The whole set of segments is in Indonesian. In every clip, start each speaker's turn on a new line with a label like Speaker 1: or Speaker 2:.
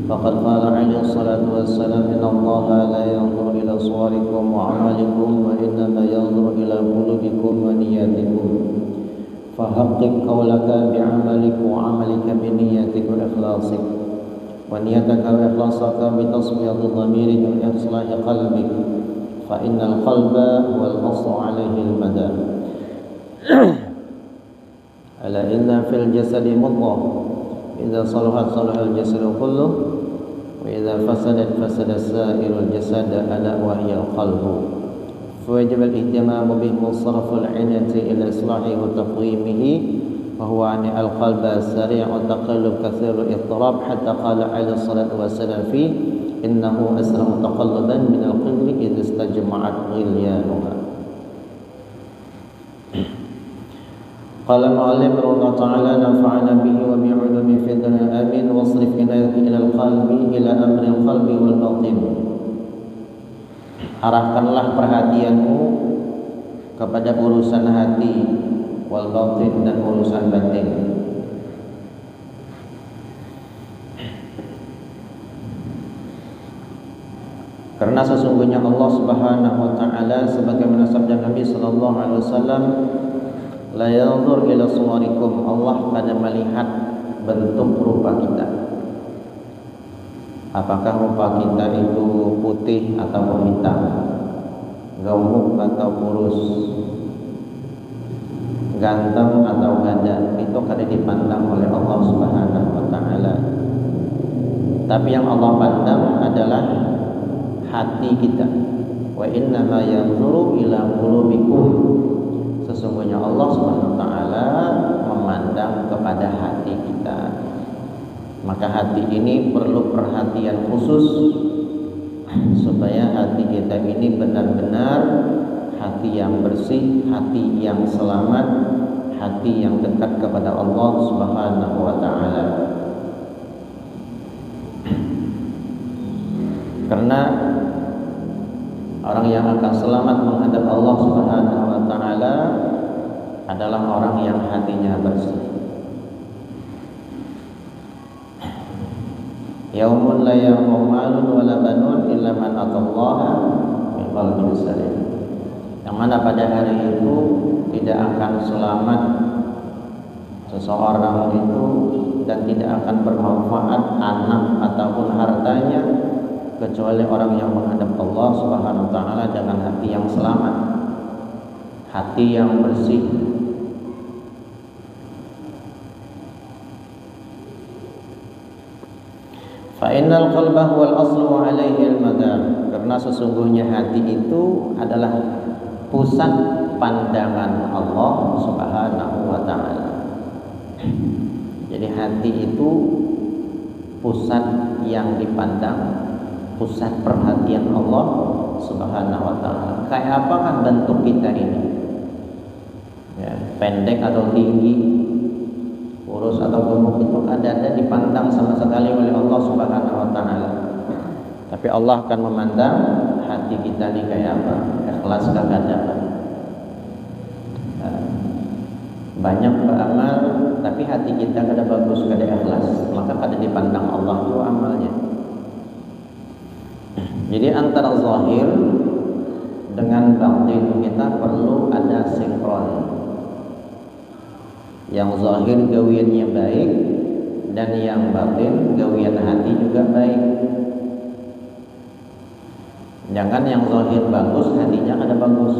Speaker 1: فقد قال عليه الصلاة والسلام إن الله لا ينظر إلى صوركم وأعمالكم وإنما ينظر إلى قلوبكم ونياتكم فحقق قولك بعملك وعملك بنيتك وإخلاصك ونيتك وإخلاصك بتصفية ضميرك وإصلاح قلبك فإن القلب هو الأصل عليه المدى ألا إن في الجسد مضغة إذا صلحت صلح الجسد كله وإذا فسدت فسد سائر الجسد ألا وهي القلب فوجب الاهتمام به وصرف العناية إلى إصلاحه وتقويمه وهو عن القلب سريع التقلب كثير الاضطراب حتى قال عليه الصلاة والسلام فيه إنه أسرع تقلبا من القلب إذا استجمعت غليانها. قال المؤلف رحمه الله تعالى نفعنا به وبعلومه في الدنيا آمين واصرف عنايتك إلى القلب إلى أمر القلب والباطن. Arahkanlah perhatianmu kepada urusan hati wal batin dan urusan batin. Karena sesungguhnya Allah Subhanahu wa taala sebagaimana sabda Nabi sallallahu alaihi wasallam la yanzur ila suwarikum, Allah pada melihat bentuk rupa kita. Apakah rupa kita itu putih atau hitam, gemuk atau kurus, ganteng atau gada, itu kada dipandang oleh Allah Subhanahu wa taala. Tapi yang Allah pandang adalah hati kita. Wa inna ma yanzuru ila qulubikum. Sesungguhnya Allah Subhanahu wa taala memandang kepada hati kita. Maka hati ini perlu perhatian khusus supaya hati kita ini benar-benar hati yang bersih, hati yang selamat, hati yang dekat kepada Allah Subhanahu wa taala. Karena orang yang akan selamat menghadap Allah Subhanahu wa taala adalah orang yang hatinya bersih. Yaumun la yanfa'u malun wala banun illa man atallaha min qalbin salim. Yang mana pada hari itu tidak akan selamat seseorang itu dan tidak akan bermanfaat anak ataupun hartanya kecuali orang yang menghadap Allah Subhanahu wa taala dengan hati yang selamat, hati yang bersih. Fa innal qalba huwal aslu wa alaihi al-madar. Karena sesungguhnya hati itu adalah pusat pandangan Allah Subhanahu wa taala. Jadi hati itu pusat yang dipandang, pusat perhatian Allah Subhanahu wa taala. Kayak apakah bentuk kita ini? Ya, pendek atau tinggi, kurus atau gemuk, itu ada dipandang sama sekali oleh Allah Subhanahu wa taala. Tapi Allah akan memandang hati kita ini kayak apa, ikhlas kagak. Banyak beramal tapi hati kita kada bagus, kada ikhlas, maka kada dipandang Allah itu amalnya. Jadi antara zahir dengan batin kita perlu ada sinkron. Yang zahir gawiannya baik dan yang batin gawian hati juga baik. Jangan yang zahir bagus hatinya kada bagus.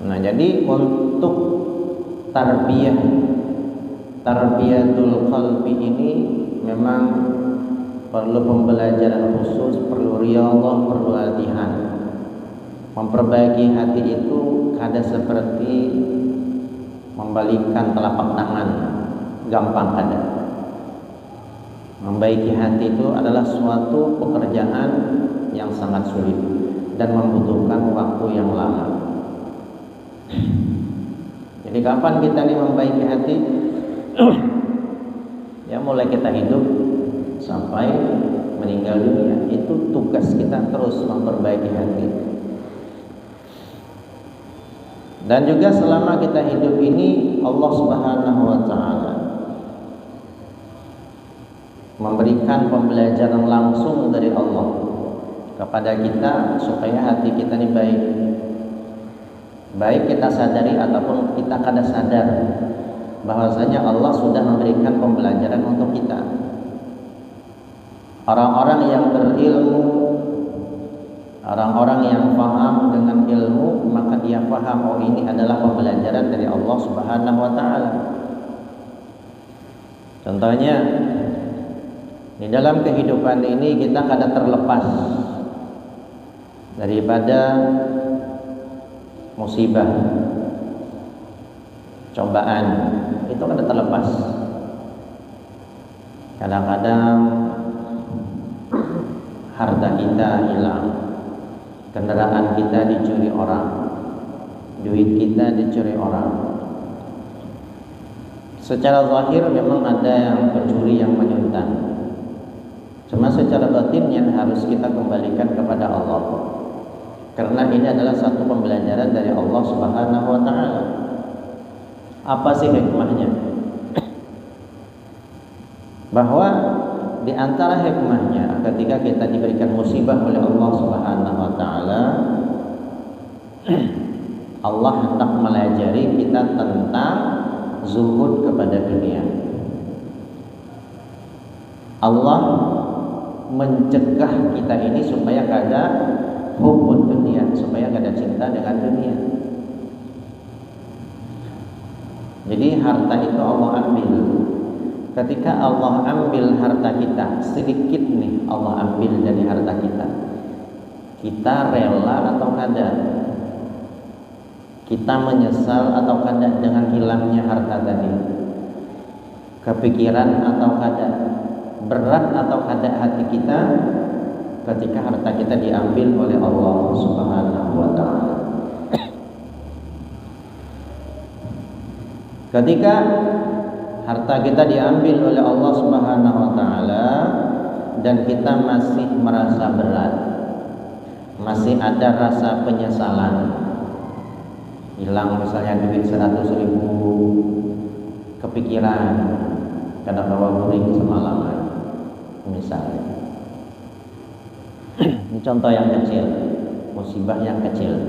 Speaker 1: Nah, jadi untuk tarbiyatul qalbi ini memang perlu pembelajaran khusus, perlu riyadhah, perlu latihan. Memperbaiki hati itu kada seperti membalikkan telapak tangan, gampang kada. Membaiki hati itu adalah suatu pekerjaan yang sangat sulit dan membutuhkan waktu yang lama. Jadi kapan kita nih membaiki hati? Ya mulai kita hidup sampai meninggal dunia, itu tugas kita terus memperbaiki hati. Dan juga selama kita hidup ini Allah Subhanahu wa taala memberikan pembelajaran langsung dari Allah kepada kita supaya hati kita ini baik. Baik kita sadari ataupun kita kada sadar bahwasanya Allah sudah memberikan pembelajaran untuk kita. Orang-orang yang berilmu, orang-orang yang paham dengan ilmu, maka dia paham, oh ini adalah pembelajaran dari Allah Subhanahu wa taala. Contohnya, di dalam kehidupan ini kita kadang terlepas daripada musibah, cobaan, itu kadang terlepas. Kadang-kadang harta kita hilang, kendaraan kita dicuri orang, duit kita dicuri orang. Secara zahir memang ada yang pencuri yang menyunting. Cuma secara batinnya harus kita kembalikan kepada Allah. Karena ini adalah satu pembelajaran dari Allah Subhanahu wa taala. Apa sih hikmahnya? Bahwa di antara hikmahnya ketika kita diberikan musibah oleh Allah Subhanahu wa taala, Allah hendak melajari kita tentang zuhud kepada dunia. Allah mencegah kita ini supaya kada hubbud dunia, supaya kada cinta dengan dunia. Jadi harta itu Allah ambil. Ketika Allah ambil harta kita, sedikit nih Allah ambil dari harta kita, kita rela atau kada? Kita menyesal atau kada dengan hilangnya harta tadi? Kepikiran atau kada? Berat atau kada hati kita ketika harta kita diambil oleh Allah Subhanahu wa taala? Ketika harta kita diambil oleh Allah Subhanahu wa taala dan kita masih merasa berat, masih ada rasa penyesalan, hilang misalnya duit 100.000, kepikiran kadang bawa guring semalaman misalnya. Ini contoh yang kecil, musibah yang kecil.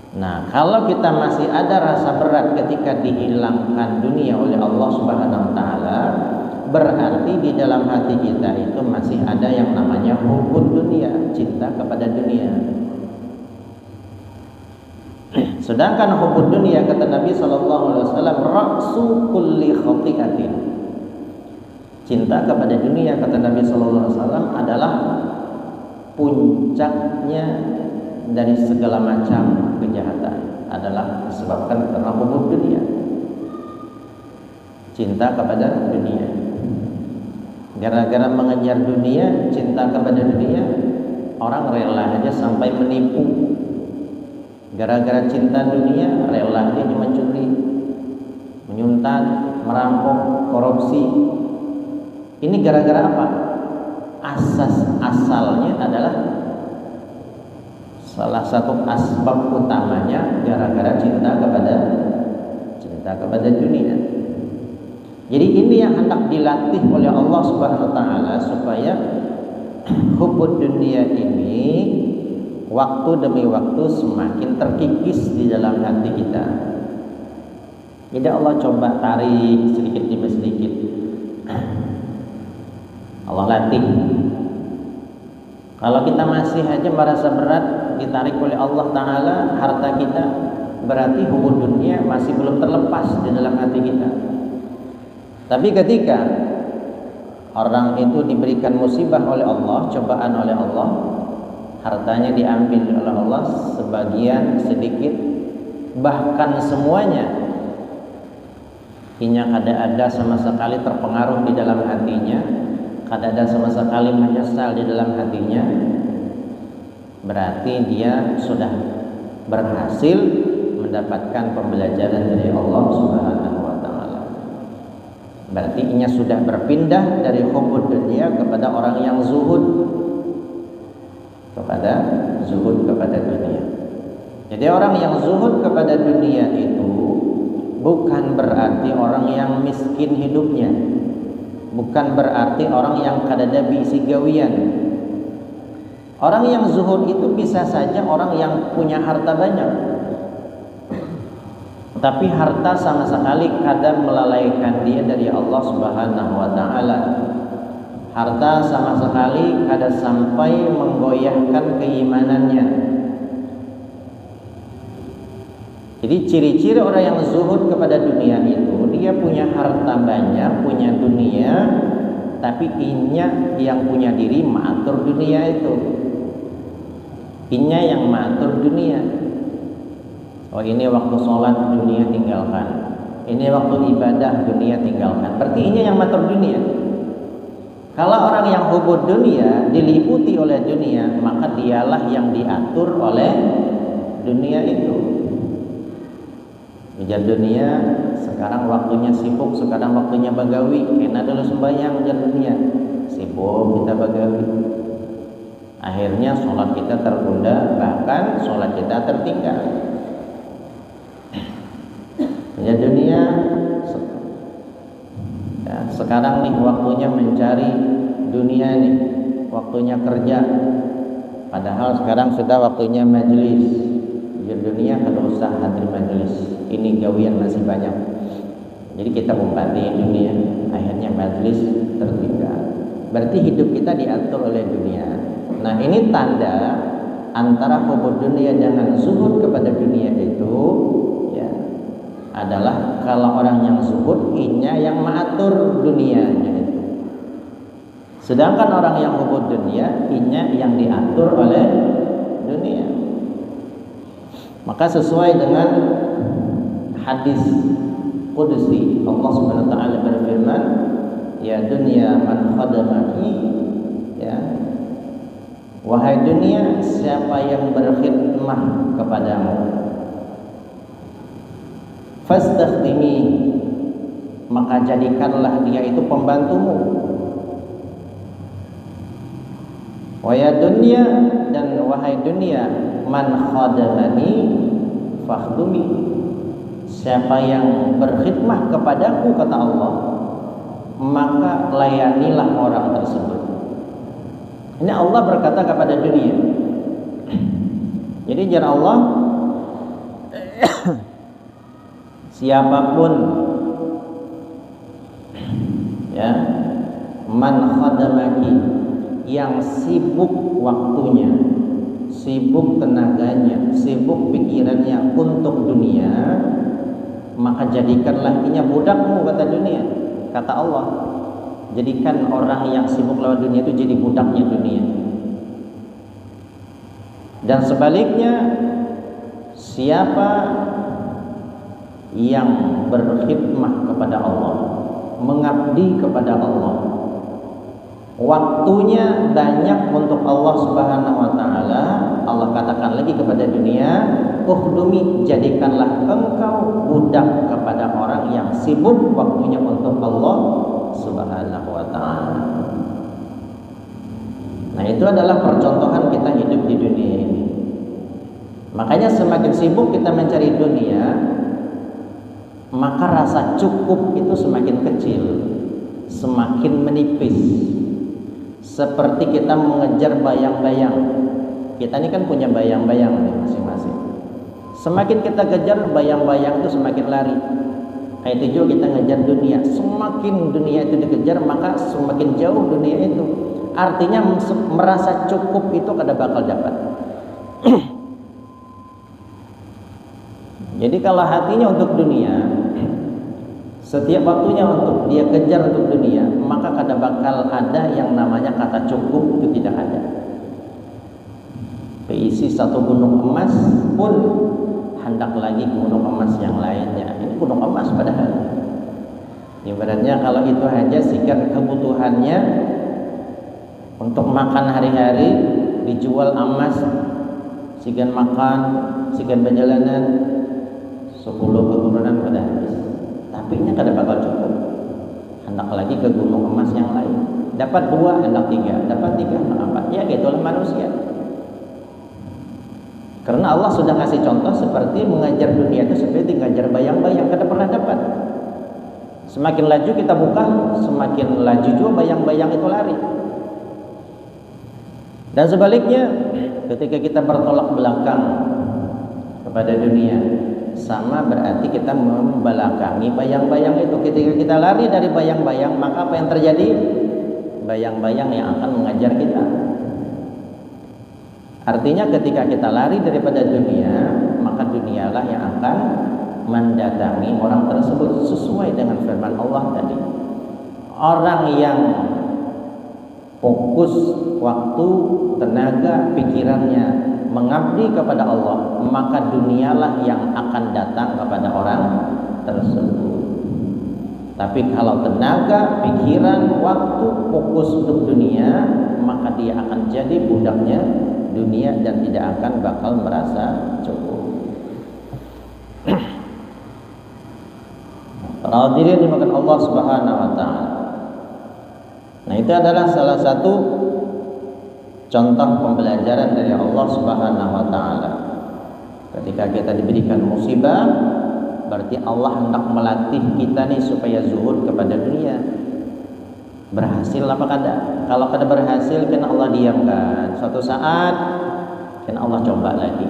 Speaker 1: Nah, kalau kita masih ada rasa berat ketika dihilangkan dunia oleh Allah Subhanahu wa taala, berarti di dalam hati kita itu masih ada yang namanya hubbud dunia, cinta kepada dunia. Sedangkan hubbud dunia, kata Nabi sallallahu alaihi wasallam, ra'su kulli khati'atin. Cinta kepada dunia, kata Nabi sallallahu alaihi wasallam, adalah puncaknya dari segala macam kejahatan, adalah disebabkan karena hubbud dunia, cinta kepada dunia. Gara-gara mengejar dunia, cinta kepada dunia, orang rela aja sampai menipu. Gara-gara cinta dunia, rela dia mencuri, menyuntat, merampok, korupsi. Ini gara-gara apa? Asalnya adalah salah satu asbab utamanya gara-gara cinta kepada dunia. Jadi ini yang hendak dilatih oleh Allah Subhanahu wa taala supaya hubbud dunia ini waktu demi waktu semakin terkikis di dalam hati kita. Jadi Allah coba tarik sedikit demi sedikit. Allah latih. Kalau kita masih aja merasa berat ditarik oleh Allah Ta'ala harta kita, berarti hubbud dunia masih belum terlepas di dalam hati kita. Tapi ketika orang itu diberikan musibah oleh Allah, cobaan oleh Allah, hartanya diambil oleh Allah sebagian, sedikit, bahkan semuanya, inya ada sama sekali terpengaruh di dalam hatinya, ada sama sekali menyesal di dalam hatinya, berarti dia sudah berhasil mendapatkan pembelajaran dari Allah Subhanahu wa taala. Berarti inya sudah berpindah dari hubbud dunia kepada orang yang zuhud kepada dunia. Jadi orang yang zuhud kepada dunia itu bukan berarti orang yang miskin hidupnya. bukan berarti orang yang kadada bisi gawian. Orang yang zuhud itu bisa saja orang yang punya harta banyak, tapi harta sama sekali kadang melalaikan dia dari Allah Subhanahu wa taala. Harta sama sekali kadang sampai menggoyahkan keimanannya. Jadi ciri-ciri orang yang zuhud kepada dunia itu, dia punya harta banyak, punya dunia, tapi inya yang punya diri mengatur dunia itu. Inya yang mengatur dunia. Oh, ini waktu sholat dunia tinggalkan, ini waktu ibadah dunia tinggalkan. Berarti inya yang mengatur dunia. Kalau orang yang hubud dunia, diliputi oleh dunia, maka dialah yang diatur oleh dunia itu. Ujar dunia, sekarang waktunya sibuk, sekarang waktunya bagawi. Kena dulu sembahyang ujar dunia, sibuk kita bagawi. Akhirnya sholat kita tertunda, bahkan sholat kita tertinggal. Ujar dunia, ya, sekarang nih waktunya mencari dunia nih, waktunya kerja. Padahal sekarang sudah waktunya majelis. Ujar dunia, kalau usah hadir majelis, ini gawian masih banyak. Jadi kita umpati dunia, akhirnya majelis tertinggal. Berarti hidup kita diatur oleh dunia. Nah, ini tanda antara hubud dunia dengan zuhud kepada dunia itu, ya, adalah kalau orang yang zuhud, inya yang mengatur dunianya itu. Sedangkan orang yang hubud dunia, inya yang diatur oleh dunia. Maka sesuai dengan hadis qudsi, Allah Subhanahu wa taala berfirman, ya dunia man khadamaki, ya, wahai dunia, siapa yang berkhidmah kepadamu, fastakhdimi, maka jadikanlah dia itu pembantumu. Wahai dunia, dan wahai dunia, man khadamani fakhdumi, siapa yang berkhidmah kepadaku, kata Allah, maka layanilah orang tersebut. Ini Allah berkata kepada dunia. Jadi jar Allah, siapapun, ya, man khadamaki, yang sibuk waktunya, sibuk tenaganya, sibuk pikirannya untuk dunia, maka jadikanlah inya budakmu, kata dunia, kata Allah. Jadikan orang yang sibuk lewat dunia itu jadi budaknya dunia. Dan sebaliknya, siapa yang berkhidmah kepada Allah, mengabdi kepada Allah, waktunya banyak untuk Allah Subhanahu wa taala, Allah katakan lagi kepada dunia, ukhdumi, jadikanlah engkau budak kepada orang yang sibuk waktunya untuk Allah Subhanahu wa ta'ala. Nah, itu adalah percontohan kita hidup di dunia ini. Makanya semakin sibuk kita mencari dunia, maka rasa cukup itu semakin kecil, semakin menipis. Seperti kita mengejar bayang-bayang. Kita ini kan punya bayang-bayang nih masing-masing. Semakin kita kejar bayang-bayang itu semakin lari. Kayak itu juga kita ngejar dunia. Semakin dunia itu dikejar, maka semakin jauh dunia itu. Artinya merasa cukup itu kada bakal dapat. Jadi kalau hatinya untuk dunia, setiap waktunya untuk dia kejar untuk dunia, maka kada bakal ada yang namanya kata cukup, itu tidak ada. Keisi satu gunung emas pun hendak lagi gunung emas yang lainnya. Ini gunung emas padahal. Ibaratnya kalau itu hanya sekian kebutuhannya untuk makan hari-hari, dijual emas, sekian makan, sekian perjalanan, 10 keturunan pada habis. Tapi ini kada bakal cukup. Hendak lagi ke gunung emas yang lain. Dapat 2, hendak 3, dapat 3, hendak 4. Ya gitulah manusia. Karena Allah sudah kasih contoh seperti mengajar dunia itu seperti mengajar bayang-bayang, kada pernah dapat. Semakin laju kita buka, semakin laju juga bayang-bayang itu lari. Dan sebaliknya, ketika kita bertolak belakang kepada dunia, sama berarti kita membelakangi bayang-bayang itu. Ketika kita lari dari bayang-bayang, maka apa yang terjadi? Bayang-bayang yang akan mengajar kita. Artinya ketika kita lari daripada dunia, maka dunialah yang akan mendatangi orang tersebut, sesuai dengan firman Allah tadi. Orang yang fokus waktu, tenaga, pikirannya mengabdi kepada Allah, maka dunialah yang akan datang kepada orang tersebut. Tapi kalau tenaga, pikiran, waktu fokus untuk dunia, maka dia akan jadi budaknya dunia dan tidak akan bakal merasa cukup. Para hadirin dimakan Allah Subhanahu wa taala. Nah, itu adalah salah satu contoh pembelajaran dari Allah Subhanahu wa taala. Ketika kita diberikan musibah, berarti Allah hendak melatih kita nih supaya zuhud kepada dunia. Berhasil apa kada? Kalau kada berhasil, kan Allah diamkan. Suatu saat kan Allah coba lagi.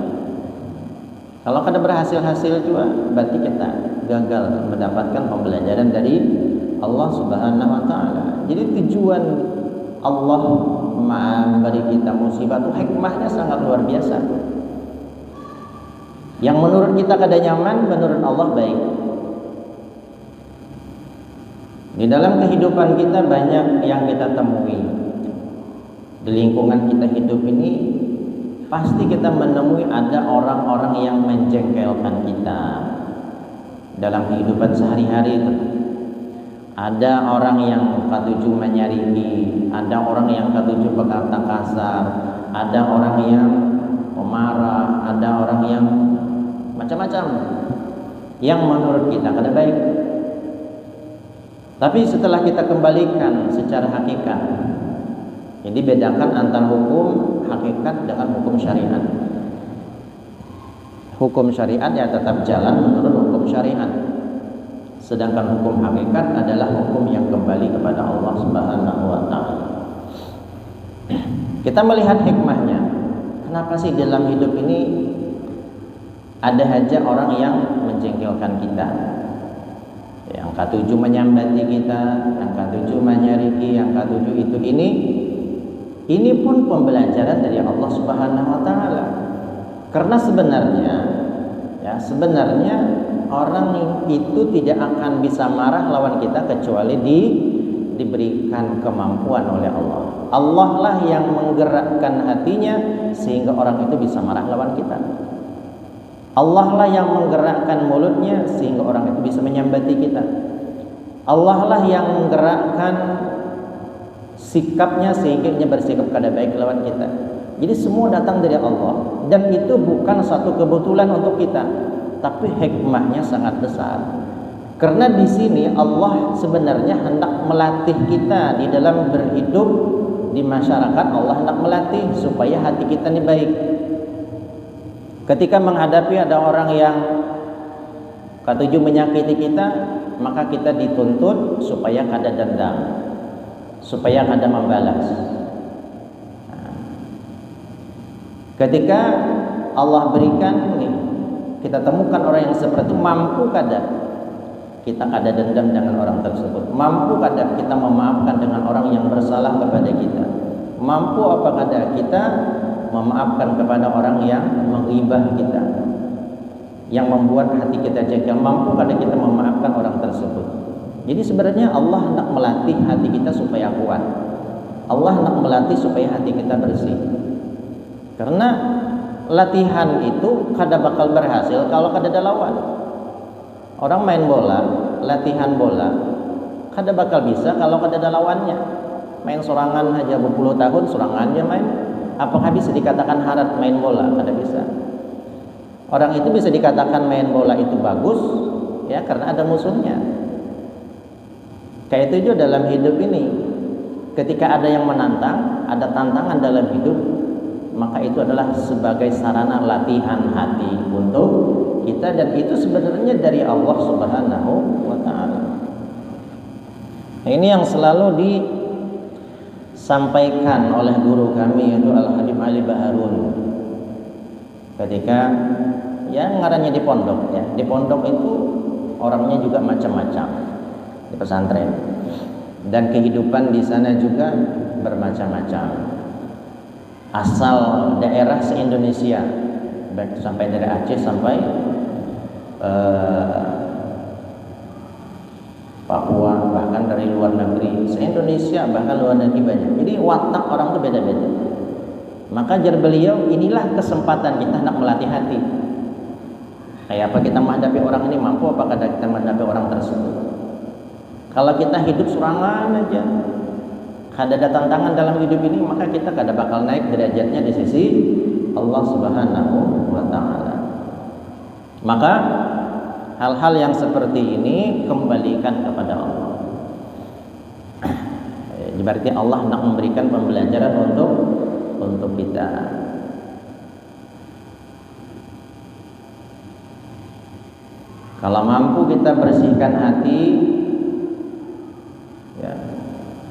Speaker 1: Kalau kada berhasil juga, berarti kita gagal mendapatkan pembelajaran dari Allah Subhanahu wa taala. Jadi tujuan Allah memberi kita musibah itu hikmahnya sangat luar biasa. Yang menurut kita kada nyaman, menurut Allah baik. Di dalam kehidupan kita banyak yang kita temui. Di lingkungan kita hidup ini pasti kita menemui ada orang-orang yang menjengkelkan kita dalam kehidupan sehari-hari itu. Ada orang yang katuju menyariki, ada orang yang katuju berkata kasar, ada orang yang pemarah, ada orang yang macam-macam yang menurut kita kada baik. Tapi setelah kita kembalikan secara hakikat, jadi bedakan antara hukum hakikat dengan hukum syariat. Hukum syariat ya tetap jalan menurut hukum syariat. Sedangkan hukum hakikat adalah hukum yang kembali kepada Allah Subhanahu wa taala. Kita melihat hikmahnya. Kenapa sih dalam hidup ini ada aja orang yang menjengkelkan kita? Yang katuju menyambati kita, yang katuju menyariki, yang katuju itu ini pun pembelajaran dari Allah Subhanahu wa taala. Karena sebenarnya orang itu tidak akan bisa marah lawan kita kecuali diberikan kemampuan oleh Allah. Allah lah yang menggerakkan hatinya sehingga orang itu bisa marah lawan kita. Allah lah yang menggerakkan mulutnya sehingga orang itu bisa menyambati kita. Allah lah yang menggerakkan sikapnya sehingga dia bersikap kada baik lawan kita. Jadi semua datang dari Allah, dan itu bukan satu kebetulan untuk kita, tapi hikmahnya sangat besar. Karena di sini Allah sebenarnya hendak melatih kita di dalam berhidup di masyarakat. Allah hendak melatih supaya hati kita ini baik. Ketika menghadapi ada orang yang katuju menyakiti kita, maka kita dituntut supaya kada dendam, supaya kada membalas. Ketika Allah berikan nih, kita temukan orang yang seperti itu, mampu kada kita kada dendam dengan orang tersebut, mampu kada kita memaafkan dengan orang yang bersalah kepada kita, mampu apa kada kita memaafkan kepada orang yang menghibah kita, yang membuat hati kita jengkel, mampu kada kita memaafkan orang tersebut. Jadi sebenarnya Allah hendak melatih hati kita supaya kuat. Allah hendak melatih supaya hati kita bersih. Karena latihan itu kada bakal berhasil kalau kada ada lawan. Orang main bola, latihan bola, kada bakal bisa kalau kada ada lawannya. Main sorangan aja berpuluh tahun, sorangannya main. Apakah bisa dikatakan harat main bola? Kada bisa. Orang itu bisa dikatakan main bola itu bagus, ya karena ada musuhnya. Kayak itu juga dalam hidup ini. Ketika ada yang menantang, ada tantangan dalam hidup, maka itu adalah sebagai sarana latihan hati untuk kita, dan itu sebenarnya dari Allah Subhanahu wa taala. Nah, ini yang selalu disampaikan oleh guru kami yaitu Al-Habib Ali Baharun ketika yang ngarannya di pondok ya. Di pondok itu orangnya juga macam-macam di pesantren. Dan kehidupan di sana juga bermacam-macam. Asal daerah se-Indonesia, baik sampai dari Aceh sampai Papua, bahkan dari luar negeri, se-Indonesia bahkan luar negeri banyak. Jadi watak orang itu beda-beda. Maka jar beliau, inilah kesempatan kita hendak melatih hati. Kayak apa kita menghadapi orang ini, mampu apakah kita menghadapi orang tersebut. Kalau kita hidup surangan aja, kada ada tantangan dalam hidup ini, maka kita kada bakal naik derajatnya di sisi Allah Subhanahu wa Ta'ala. Maka hal-hal yang seperti ini kembalikan kepada Allah. Berarti Allah nak memberikan pembelajaran untuk kita. Kalau mampu kita bersihkan hati, ya,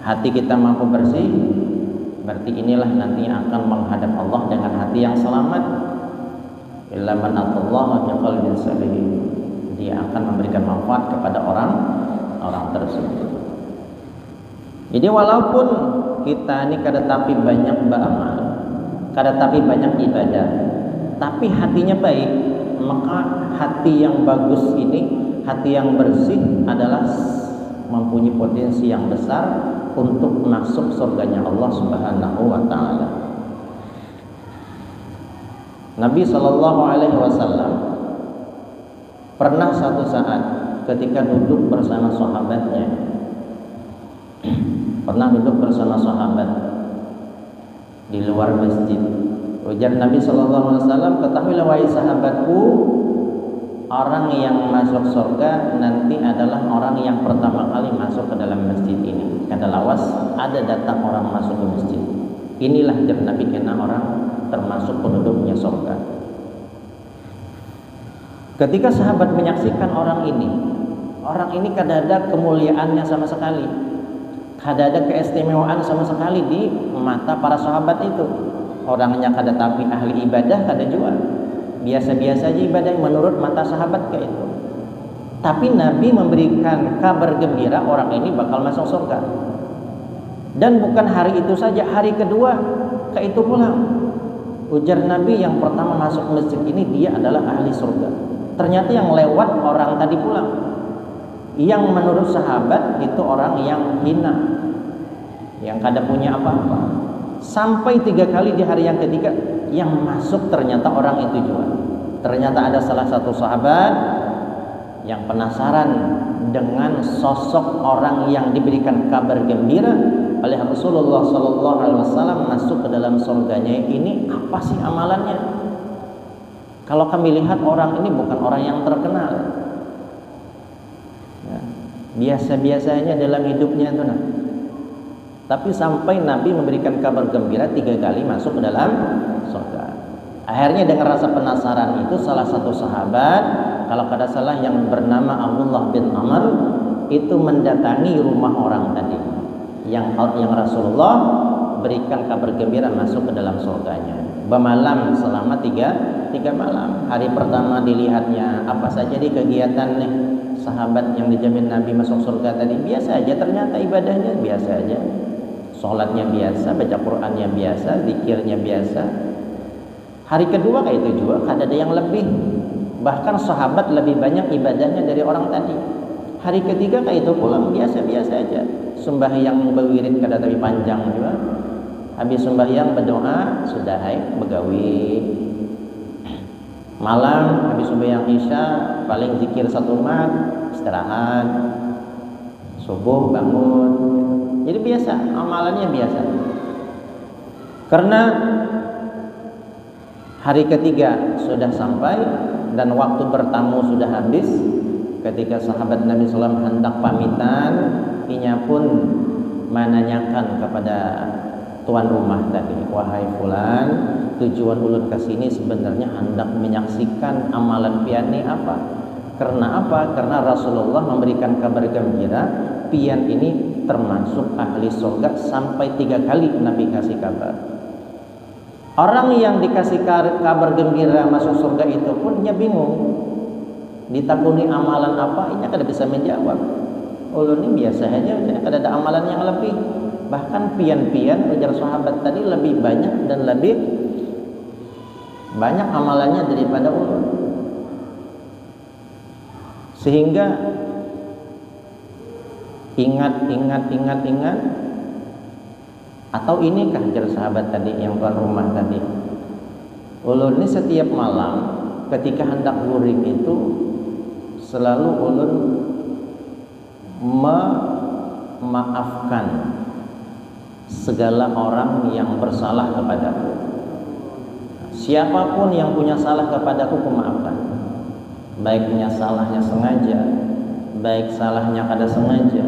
Speaker 1: hati kita mampu bersih, berarti inilah nantinya akan menghadap Allah dengan hati yang selamat. Illa man atallaha biqalbin salim. Dia akan memberikan manfaat kepada orang tersebut. Jadi walaupun kita ini kada tapi banyak beramal, kada tapi banyak ibadah, tapi hatinya baik, maka hati yang bagus ini, hati yang bersih adalah mempunyai potensi yang besar untuk masuk surganya Allah Subhanahu wa Ta'ala. Nabi Shallallahu Alaihi Wasallam pernah suatu saat ketika duduk bersama sahabatnya, di luar masjid, ujar Nabi Shallallahu Alaihi Wasallam, ketahuilah wahai sahabatku, orang yang masuk surga nanti adalah orang yang pertama kali masuk ke dalam masjid ini. Kata lawas, ada datang orang masuk ke masjid. Inilah jar Nabi kena orang termasuk penduduknya surga. Ketika sahabat menyaksikan orang ini kada ada kemuliaannya sama sekali, kada ada keistimewaan sama sekali di mata para sahabat itu. Orangnya kada tapi ahli ibadah, kada juga biasa-biasa aja ibadah menurut mata sahabat kayak itu. Tapi Nabi memberikan kabar gembira orang ini bakal masuk surga. Dan bukan hari itu saja, hari kedua kayak itu pulang. Ujar Nabi, yang pertama masuk masjid ini dia adalah ahli surga. Ternyata yang lewat orang tadi pulang, yang menurut sahabat itu orang yang hina, yang kada punya apa-apa. Sampai 3 kali di hari yang ketiga yang masuk ternyata orang itu juga. Ternyata ada salah satu sahabat yang penasaran dengan sosok orang yang diberikan kabar gembira oleh Rasulullah Sallallahu Alaihi Wasallam masuk ke dalam surganya ini. Apa sih amalannya? Kalau kami lihat orang ini bukan orang yang terkenal, ya, biasa-biasanya dalam hidupnya itu, tapi sampai Nabi memberikan kabar gembira 3 kali masuk ke dalam surga. Akhirnya dengan rasa penasaran itu salah satu sahabat, kalau kada salah yang bernama Abdullah bin Amr, itu mendatangi rumah orang tadi yang Rasulullah berikan kabar gembira masuk ke dalam surganya. Bermalam selama 3 malam. Hari pertama dilihatnya apa saja di kegiatan nih sahabat yang dijamin Nabi masuk surga tadi, biasa aja, ternyata ibadahnya biasa aja, sholatnya biasa, baca Qurannya biasa, zikirnya biasa. Hari kedua kayak itu juga, kada ada yang lebih, bahkan sahabat lebih banyak ibadahnya dari orang tadi. Hari ketiga kayak itu pulang biasa-biasa aja, sembahyang berwirid kada tapi panjang juga. Habis sembahyang berdoa, sudah begawi. Malam habis sembahyang Isya paling zikir 1 mat, istirahat. Subuh bangun. Jadi biasa, amalannya biasa. Karena hari ketiga sudah sampai dan waktu bertamu sudah habis. Ketika sahabat Nabi SAW hendak pamitan, inya pun menanyakan kepada tuan rumah tadi, wahai fulan, tujuan ulun ke sini sebenarnya hendak menyaksikan amalan pian ini apa? Karena apa? Karena Rasulullah memberikan kabar gembira, pian ini termasuk ahli surga sampai 3 kali Nabi kasih kabar. Orang yang dikasih kabar gembira masuk surga itu pun dia bingung. Ditakuni amalan apa, ini kada bisa menjawab. Ulun ini biasa aja, kada ada amalan yang lebih. Bahkan pian-pian ujar sahabat tadi lebih banyak dan lebih banyak amalannya daripada ulun. Sehingga ingat. Atau inikah ujar sahabat tadi yang tuan rumah tadi. Ulun ini setiap malam ketika hendak guring itu selalu ulun memaafkan segala orang yang bersalah kepadaku. Siapapun yang punya salah kepadaku, ku maafkan. Baiknya salahnya sengaja, baik salahnya kada sengaja,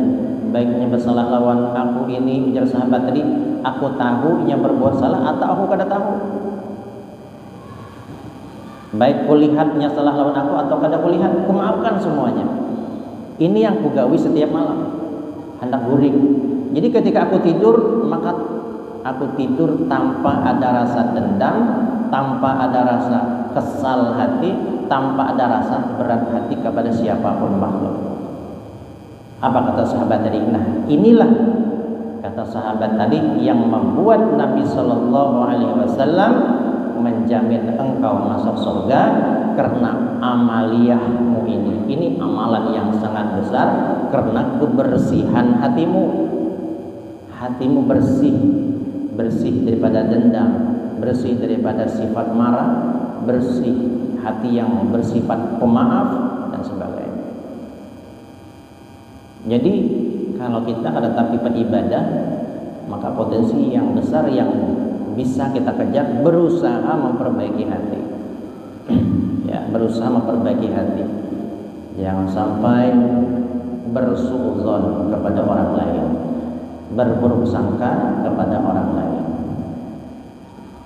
Speaker 1: baiknya bersalah lawan aku ini, ujar sahabat tadi, aku tahu yang berbuat salah atau aku kada tahu. Baik kulihatnya salah lawan aku atau kada kulihat, ku maafkan semuanya. Ini yang kugawi setiap malam hendak guring. Jadi ketika aku tidur, maka aku tidur tanpa ada rasa dendam, tanpa ada rasa kesal hati, tanpa ada rasa berat hati kepada siapapun makhluk. Apa kata sahabat tadi? Nah, inilah kata sahabat tadi yang membuat Nabi Shallallahu Alaihi Wasallam menjamin engkau masuk surga karena amaliyahmu ini. Ini amalan yang sangat besar karena kebersihan hatimu. Hatimu bersih, bersih daripada dendam, bersih daripada sifat marah, bersih hati yang bersifat pemaaf dan sebagainya. Jadi kalau kita ada tapi beribadah, maka potensi yang besar yang bisa kita kejar berusaha memperbaiki hati. Ya, berusaha memperbaiki hati. Jangan sampai bersuudzon kepada orang lain, berburuk sangka kepada orang lain.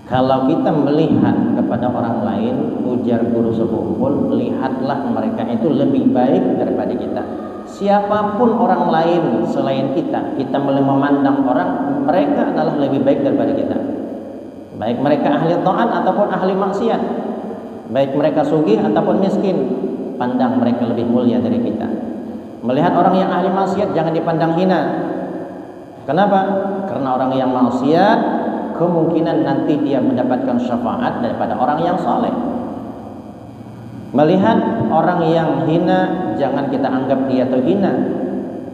Speaker 1: Kalau kita melihat kepada orang lain, ujar guru sekumpul, lihatlah mereka itu lebih baik daripada kita. Siapapun orang lain selain kita mulai memandang orang, mereka adalah lebih baik daripada kita. Baik mereka ahli taat ataupun ahli maksiat, baik mereka sugih ataupun miskin, pandang mereka lebih mulia dari kita. Melihat orang yang ahli maksiat jangan dipandang hina. Kenapa? Karena orang yang maksiat kemungkinan nanti dia mendapatkan syafaat daripada orang yang saleh. Melihat orang yang hina, jangan kita anggap dia itu hina.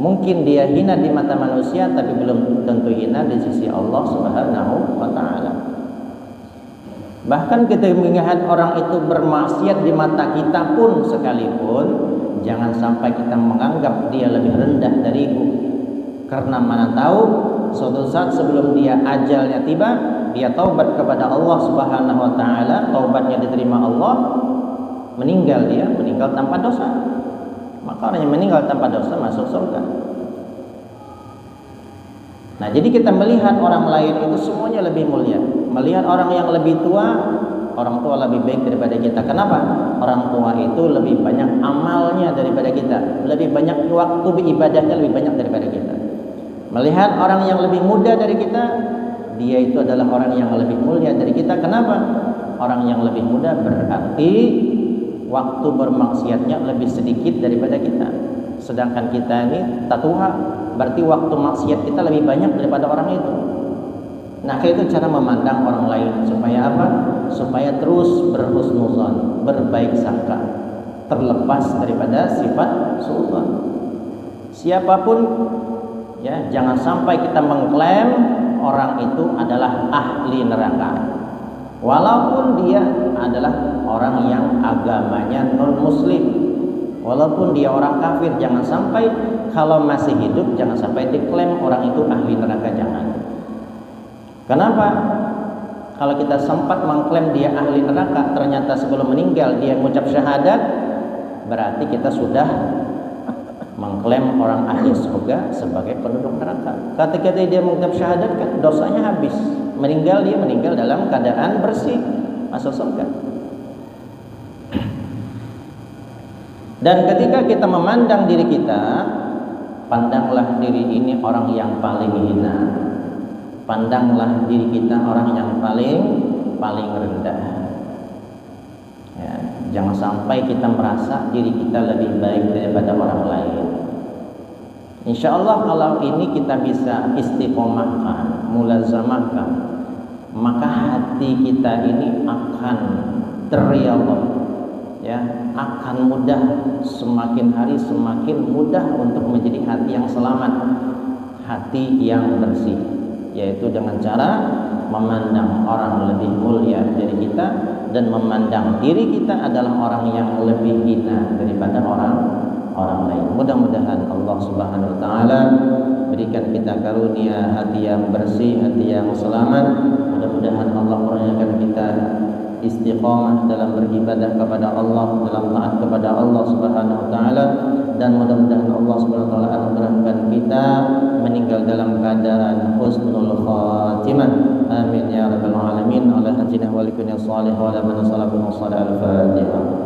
Speaker 1: Mungkin dia hina di mata manusia, tapi belum tentu hina di sisi Allah Subhanahu wa Ta'ala. Bahkan kita melihat orang itu bermaksiat di mata kita pun sekalipun, jangan sampai kita menganggap dia lebih rendah dariku. Karena mana tahu suatu saat sebelum dia ajalnya tiba, dia taubat kepada Allah Subhanahu wa Ta'ala, taubatnya diterima Allah, meninggal tanpa dosa. Maka orang yang meninggal tanpa dosa masuk surga. Nah, jadi kita melihat orang lain itu semuanya lebih mulia. Melihat orang yang lebih tua, orang tua lebih baik daripada kita. Kenapa? Orang tua itu lebih banyak amalnya daripada kita, lebih banyak waktu beribadahnya lebih banyak daripada kita. Melihat orang yang lebih muda dari kita, dia itu adalah orang yang lebih mulia dari kita. Kenapa? Orang yang lebih muda berarti waktu bermaksiatnya lebih sedikit daripada kita. Sedangkan kita ini tatua, berarti waktu maksiat kita lebih banyak daripada orang itu. Nah, itu cara memandang orang lain. Supaya apa? Supaya terus berhusnuzon, berbaik sangka, terlepas daripada sifat suudzon. Siapapun, ya, jangan sampai kita mengklaim orang itu adalah ahli neraka, walaupun dia adalah orang yang agamanya non-muslim, walaupun dia orang kafir. Jangan sampai kalau masih hidup, jangan sampai diklaim orang itu ahli neraka. Jangan. Kenapa? Kalau kita sempat mengklaim dia ahli neraka, ternyata sebelum meninggal dia mengucap syahadat, berarti kita sudah mengklaim orang ahli surga sebagai penduduk neraka. Ketika dia mengucap syahadat, kan dosanya habis. Dia meninggal dalam keadaan bersih, masuk surga. Dan ketika kita memandang diri kita, pandanglah diri ini orang yang paling hina. Pandanglah diri kita orang yang paling rendah. Ya, jangan sampai kita merasa diri kita lebih baik daripada orang lain. Insya Allah kalau ini kita bisa istiqomahkan, mulazamahkan, maka hati kita ini akan terriyadhah, ya, akan mudah, semakin hari semakin mudah untuk menjadi hati yang selamat, hati yang bersih, yaitu dengan cara memandang orang lebih mulia dari kita dan memandang diri kita adalah orang yang lebih hina daripada orang lain. Mudah-mudahan Allah Subhanahu wa taala berikan kita karunia hati yang bersih, hati yang selamat. Mudah-mudahan Allah kurniakan kita istiqamah dalam beribadah kepada Allah, dalam taat kepada Allah Subhanahu wa taala, dan mudah-mudahan Allah Subhanahu wa taala anugerahkan kita meninggal dalam keadaan husnul khatimah. Amin ya rabbal alamin. Ala hajina wa likunil salih wa ala man salakum wa al-fatihah.